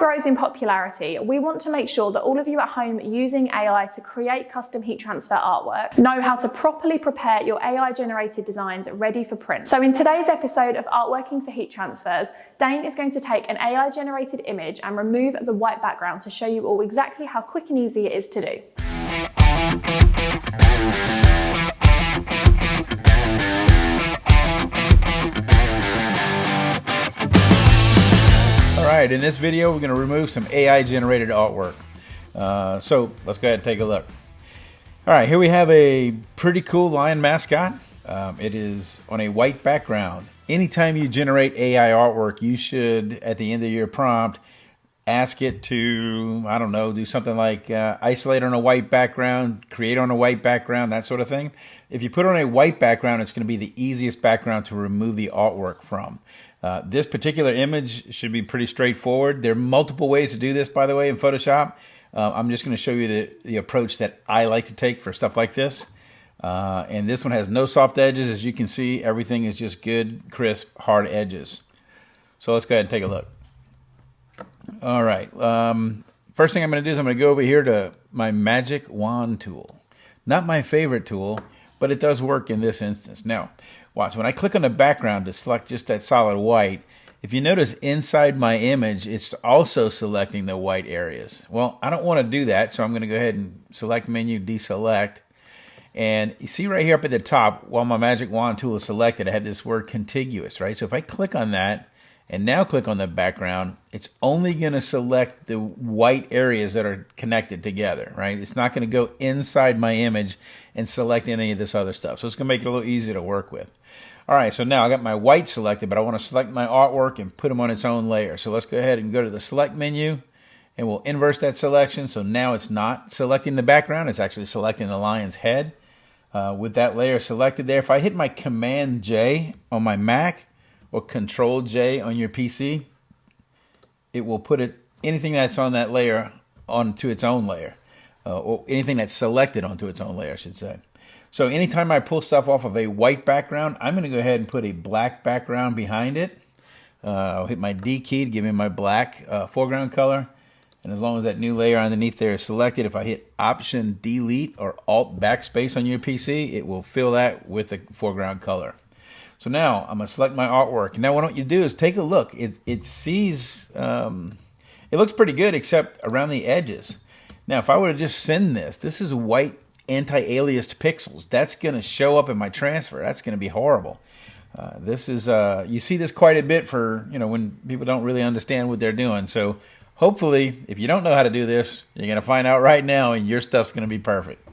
grows in popularity, we want to make sure that all of you at home using AI to create custom heat transfer artwork know how to properly prepare your AI-generated designs ready for print. So in today's episode of Artworking for Heat Transfers, Dane is going to take an AI-generated image and remove the white background to show you all exactly how quick and easy it is to do. Alright, in this video we're going to remove some AI generated artwork. So let's go ahead and take a look. Alright, here we have a pretty cool lion mascot. It is on a white background. Anytime you generate AI artwork, you should, at the end of your prompt, ask it to, I don't know, do something like isolate on a white background, create on a white background, that sort of thing. If you put on a white background, it's going to be the easiest background to remove the artwork from. This particular image should be pretty straightforward. There are multiple ways to do this, by the way, in Photoshop. I'm just going to show you the approach that I like to take for stuff like this. And this one has no soft edges. As you can see, everything is just good, crisp, hard edges. So let's go ahead and take a look. All right. First thing I'm going to do is I'm going to go over here to my magic wand tool. Not my favorite tool, but it does work in this instance. Now, watch. When I click on the background to select just that solid white, if you notice inside my image, it's also selecting the white areas. Well, I don't want to do that, so I'm going to go ahead and select menu, deselect. And you see right here up at the top, while my magic wand tool is selected, I have this word contiguous, right? So if I click on that and now click on the background, it's only going to select the white areas that are connected together, right? It's not going to go inside my image and select any of this other stuff. So it's going to make it a little easier to work with. All right, so now I got my white selected, but I want to select my artwork and put them on its own layer. So let's go ahead and go to the select menu, and we'll inverse that selection. So now it's not selecting the background, it's actually selecting the lion's head. With that layer selected there, if I hit my Command J on my Mac or Control J on your PC, it will put anything that's on that layer onto its own layer, or anything that's selected onto its own layer, I should say. So anytime I pull stuff off of a white background, I'm going to go ahead and put a black background behind it. I'll hit my D key to give me my black foreground color. And as long as that new layer underneath there is selected, if I hit Option Delete or Alt Backspace on your PC, it will fill that with the foreground color. So now I'm going to select my artwork. Now what I want you to do is take a look. It sees, it looks pretty good except around the edges. Now if I were to just send this is white anti-aliased pixels. That's going to show up in my transfer. That's going to be horrible. This is, you see this quite a bit for, when people don't really understand what they're doing. So hopefully, if you don't know how to do this, you're going to find out right now and your stuff's going to be perfect.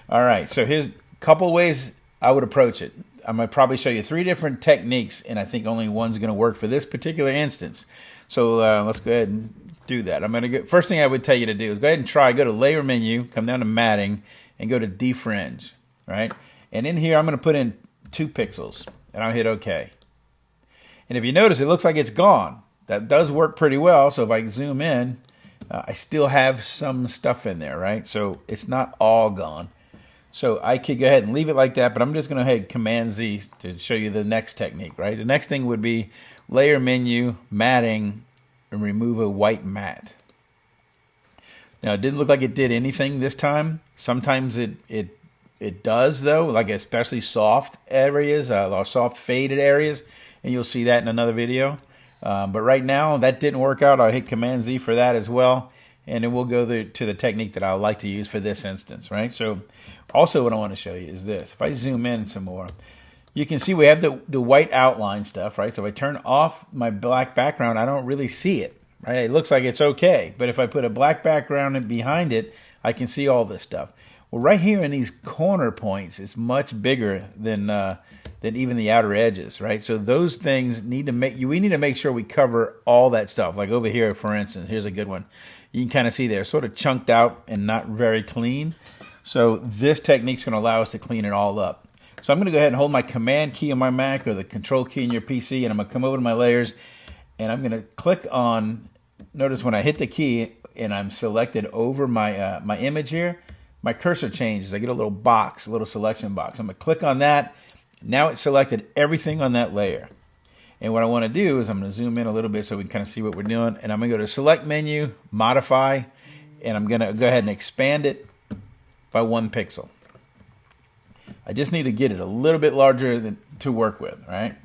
All right, so here's a couple ways I would approach it. I'm going to probably show you 3 different techniques, and I think only one's going to work for this particular instance. So let's go ahead and do that. I'm going to go, first thing I would tell you to do is go ahead and go to Layer Menu, come down to Matting, and go to Defringe, right? And in here, I'm going to put in 2 pixels, and I'll hit OK. And if you notice, it looks like it's gone. That does work pretty well. So if I zoom in, I still have some stuff in there, right? So it's not all gone. So I could go ahead and leave it like that, but I'm just going to hit Command Z to show you the next technique, right? The next thing would be Layer Menu, Matting, and remove a white matte. Now it didn't look like it did anything this time. Sometimes it does though, like especially soft areas, or soft faded areas, and you'll see that in another video. But right now that didn't work out. I'll hit Command Z for that as well, and then we'll go to the technique that I like to use for this instance, right? So also what I want to show you is this. If I zoom in some more, you can see we have the white outline stuff, right? So if I turn off my black background, I don't really see it. Right? It looks like it's okay, but if I put a black background behind it, I can see all this stuff. Well, right here in these corner points, it's much bigger than even the outer edges, right? So those things we need to make sure we cover all that stuff. Like over here, for instance, here's a good one. You can kind of see they're sort of chunked out and not very clean. So this technique is going to allow us to clean it all up. So I'm going to go ahead and hold my Command key on my Mac or the Control key in your PC, and I'm going to come over to my layers, and I'm going to click on. Notice when I hit the key and I'm selected over my my image here, my cursor changes. I get a little box, a little selection box. I'm going to click on that. Now it's selected everything on that layer. And what I want to do is I'm going to zoom in a little bit so we can kind of see what we're doing. And I'm going to go to select menu, modify, and I'm going to go ahead and expand it by 1 pixel. I just need to get it a little bit larger to work with, right?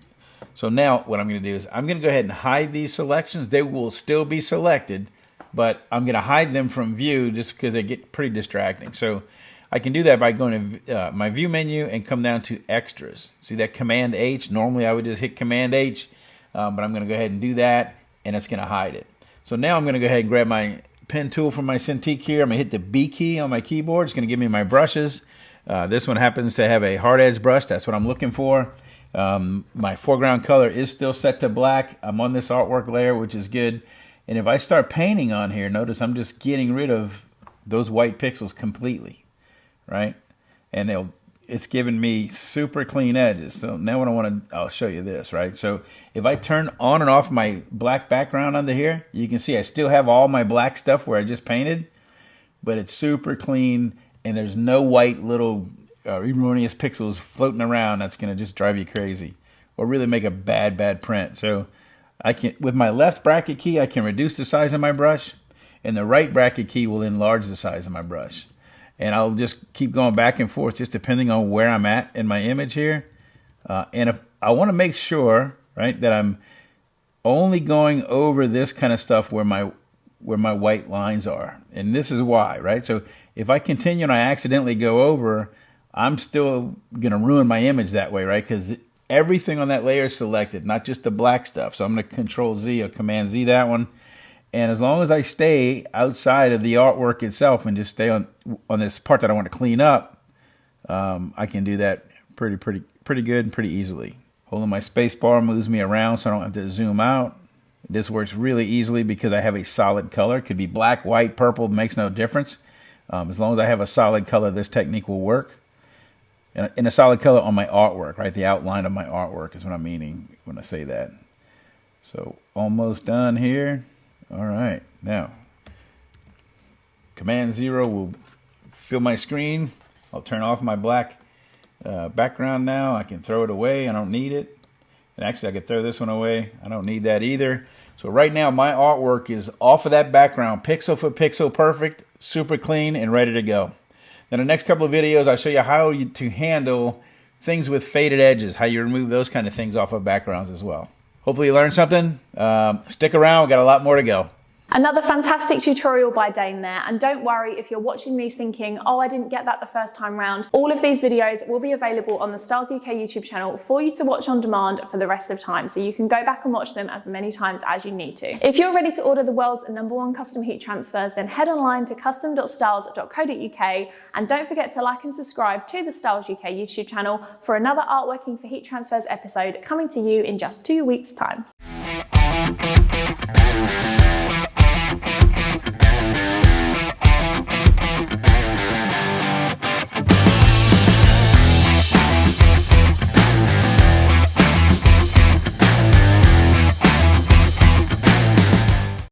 So now what I'm going to do is I'm going to go ahead and hide these selections. They will still be selected, but I'm going to hide them from view just because they get pretty distracting. So I can do that by going to my view menu and come down to extras. See that Command H? Normally I would just hit Command H, but I'm going to go ahead and do that, and it's going to hide it. So now I'm going to go ahead and grab my pen tool from my Cintiq here. I'm going to hit the B key on my keyboard. It's going to give me my brushes. This one happens to have a hard edge brush. That's what I'm looking for. My foreground color is still set to black. I'm on this artwork layer, which is good. And if I start painting on here, notice I'm just getting rid of those white pixels completely, right? And it's giving me super clean edges. So now what I'll show you this, right? So if I turn on and off my black background under here, you can see I still have all my black stuff where I just painted, but it's super clean and there's no white little erroneous pixels floating around that's going to just drive you crazy or really make a bad print. So I can, with my left bracket key, I can reduce the size of my brush, and the right bracket key will enlarge the size of my brush. And I'll just keep going back and forth just depending on where I'm at in my image here. And if I want to make sure, right, that I'm only going over this kind of stuff where my white lines are. And this is why, right? So if I continue and I accidentally go over, I'm still going to ruin my image that way, right? Because everything on that layer is selected, not just the black stuff. So I'm going to Control Z or Command Z that one. And as long as I stay outside of the artwork itself and just stay on this part that I want to clean up, I can do that pretty good and pretty easily. Holding my space bar moves me around so I don't have to zoom out. This works really easily because I have a solid color. It could be black, white, purple, makes no difference. As long as I have a solid color, this technique will work. And a solid color on my artwork, right? The outline of my artwork is what I'm meaning when I say that. So almost done here. All right, now Command 0 will fill my screen. I'll turn off my black background now. I can throw it away. I don't need it. And actually, I could throw this one away. I don't need that either. So right now, my artwork is off of that background, pixel for pixel, perfect, super clean, and ready to go. In the next couple of videos, I'll show you how to handle things with faded edges, how you remove those kind of things off of backgrounds as well. Hopefully you learned something. Stick around, we've got a lot more to go. Another fantastic tutorial by Dane there, and don't worry if you're watching these thinking, oh, I didn't get that the first time round. All of these videos will be available on the Stahls UK YouTube channel for you to watch on demand for the rest of time, so you can go back and watch them as many times as you need to. If you're ready to order the world's #1 custom heat transfers, then head online to custom.stahls.co.uk, and don't forget to like and subscribe to the Stahls UK YouTube channel for another Artworking for Heat Transfers episode coming to you in just 2 weeks' time.